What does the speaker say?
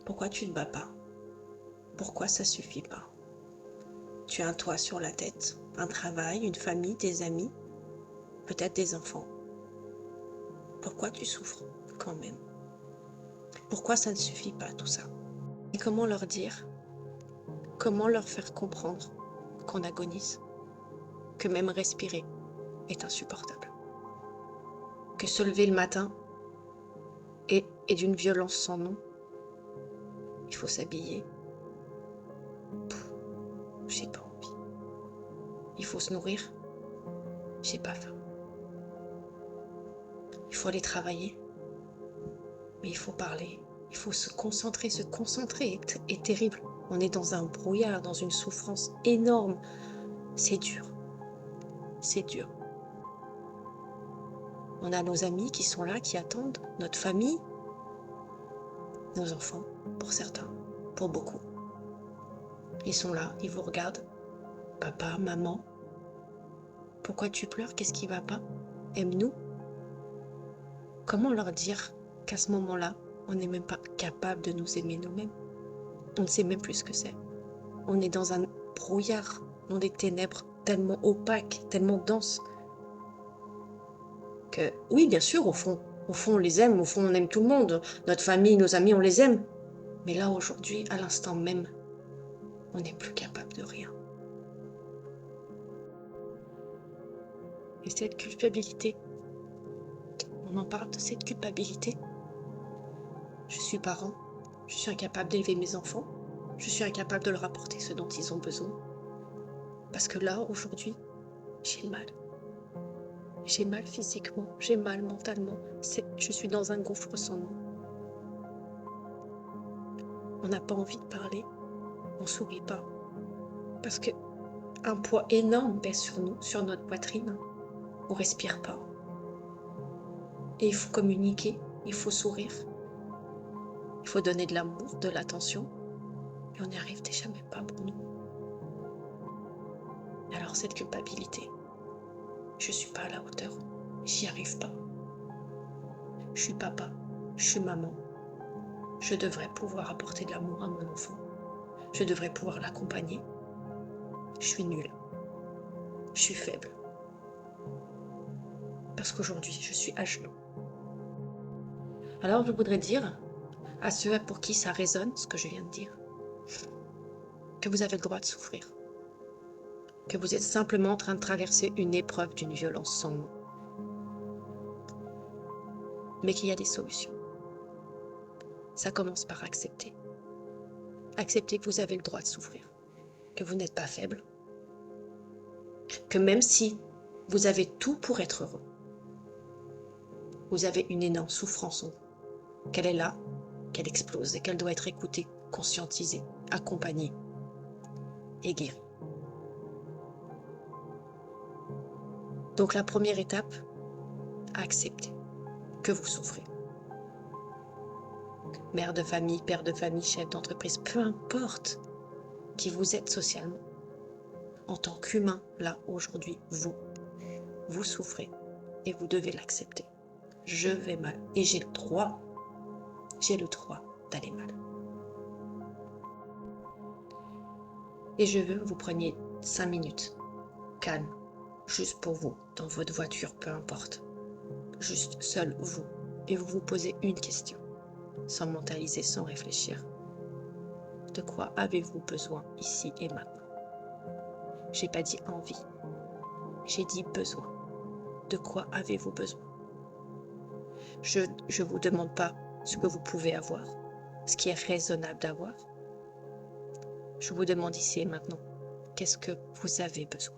Pourquoi tu ne te bats pas? Pourquoi ça suffit pas? Tu as un toit sur la tête, un travail, une famille, des amis, peut-être des enfants. Pourquoi tu souffres quand même? Pourquoi ça ne suffit pas tout ça? Et comment leur dire? Comment leur faire comprendre qu'on agonise? Que même respirer est insupportable? Que se lever le matin est d'une violence sans nom? Il faut s'habiller. J'ai pas envie. Il faut se nourrir. J'ai pas faim. Il faut aller travailler. Mais il faut parler. Il faut se concentrer. Se concentrer est terrible. On est dans un brouillard, dans une souffrance énorme. C'est dur. C'est dur. On a nos amis qui sont là, qui attendent, notre famille, nos enfants, pour certains, pour beaucoup. Ils sont là, ils vous regardent. Papa, maman, pourquoi tu pleures? Qu'est-ce qui va pas? Aime-nous. Comment leur dire qu'à ce moment-là, on n'est même pas capable de nous aimer nous-mêmes? On ne sait même plus ce que c'est. On est dans un brouillard, dans des ténèbres tellement opaques, tellement denses, que oui, bien sûr, au fond, on les aime, au fond, on aime tout le monde. Notre famille, nos amis, on les aime. Mais là, aujourd'hui, à l'instant même, on n'est plus capable de rien. Et cette culpabilité, on en parle de cette culpabilité. Je suis parent, je suis incapable d'élever mes enfants, je suis incapable de leur apporter ce dont ils ont besoin. Parce que là, aujourd'hui, j'ai mal. J'ai mal physiquement, j'ai mal mentalement. Je suis dans un gouffre sans nom. On n'a pas envie de parler, on sourit pas. Parce que un poids énorme pèse sur nous, sur notre poitrine. On respire pas. Et il faut communiquer, il faut sourire. Il faut donner de l'amour, de l'attention. Et on n'y arrive déjà même pas pour nous. Alors cette culpabilité, je suis pas à la hauteur. J'y arrive pas. Je suis papa, je suis maman. Je devrais pouvoir apporter de l'amour à mon enfant. Je devrais pouvoir l'accompagner. Je suis nulle. Je suis faible. Parce qu'aujourd'hui, je suis à genoux. Alors je voudrais dire à ceux pour qui ça résonne, ce que je viens de dire, que vous avez le droit de souffrir. Que vous êtes simplement en train de traverser une épreuve d'une violence sans nom. Mais qu'il y a des solutions. Ça commence par accepter. Accepter que vous avez le droit de souffrir. Que vous n'êtes pas faible. Que même si vous avez tout pour être heureux, vous avez une énorme souffrance en vous. Qu'elle est là, qu'elle explose et qu'elle doit être écoutée, conscientisée, accompagnée et guérie. Donc la première étape, accepter que vous souffrez. Mère de famille, père de famille, chef d'entreprise, peu importe qui vous êtes socialement. En tant qu'humain, là, aujourd'hui, vous souffrez et vous devez l'accepter. Je vais mal et j'ai le droit d'aller mal. Et je veux que vous preniez 5 minutes, calme, juste pour vous, dans votre voiture, peu importe. Juste seul, vous. Et vous vous posez une question, sans mentaliser, sans réfléchir. De quoi avez-vous besoin ici et maintenant? J'ai pas dit envie, j'ai dit besoin. De quoi avez-vous besoin? Je ne vous demande pas ce que vous pouvez avoir, ce qui est raisonnable d'avoir. Je vous demande ici et maintenant, qu'est-ce que vous avez besoin?